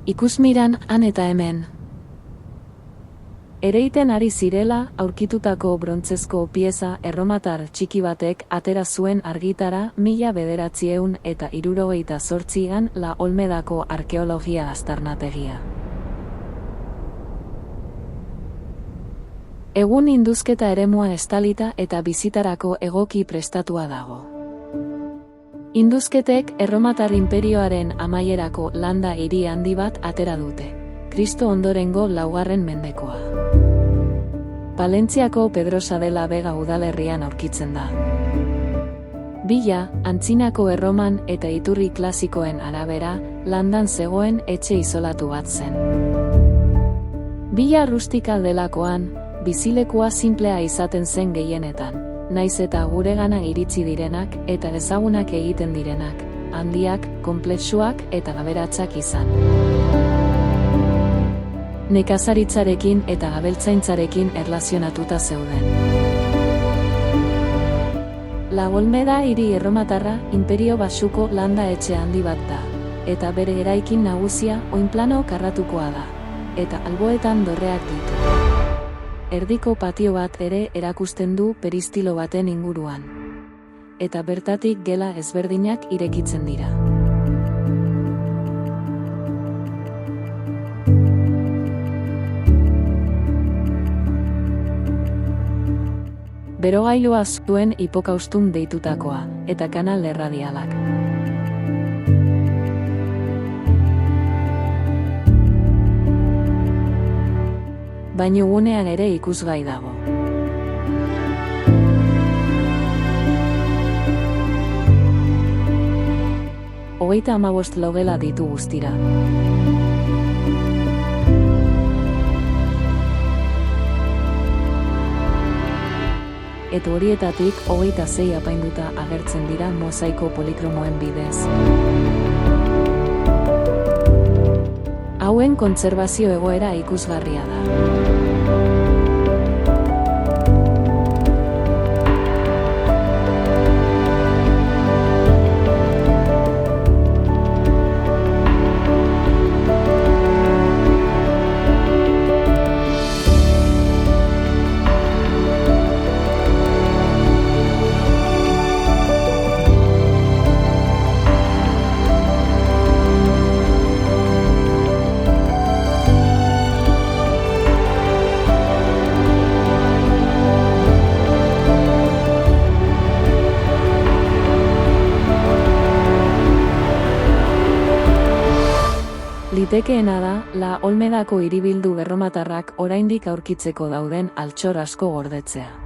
Ikusmiran han eta hemen. Ereiten ari zirela, aurkitutako brontzezko pieza erromatar txiki batek atera zuen argitara 1978an La Olmedako arkeologia aztarnategia. Egun induzketa eremua estalita eta bizitarako egoki prestatua dago. Induzketek Erromatar inperioaren amaierako landa hiri handi bat atera dute, Kristo ondorengo 4. mendekoa. Palentziako Pedrosa de la Vega udalerrian aurkitzen da. Bila, antzinako Erroman eta iturri klasikoen arabera, landan zegoen etxe isolatu bat zen. Bila rustikal delakoan, bizilekua sinplea izaten zen gehienetan, naiz eta guregana iritsi direnak eta ezagunak egiten direnak, handiak, konplexuak eta aberatsak izan. Nekazaritzarekin eta abeltzaintzarekin erlazionatuta zeuden. La Olmeda hiri erromatarra inperio basuko landa etxe handi bat da, eta bere eraikin nagusia oinplano karratukoa da, eta alboetan dorreak ditu. Erdiko patio bat ere erakusten du peristilo baten inguruan. Eta bertatik gela ezberdinak irekitzen dira. Berogailua zuen hipokaustun deitutakoa, eta kanal erradialak. Baino gunean ere ikusgai dago. Hogeita 15 logela ditu guztira. Eta horietatik 26 apainduta agertzen dira mosaiko polikromoen bidez. Hauen kontserbazio egoera ikusgarria da. Litekeena da, La Olmedako hiribildu erromatarrak oraindik aurkitzeko dauden altxor asko gordetzea.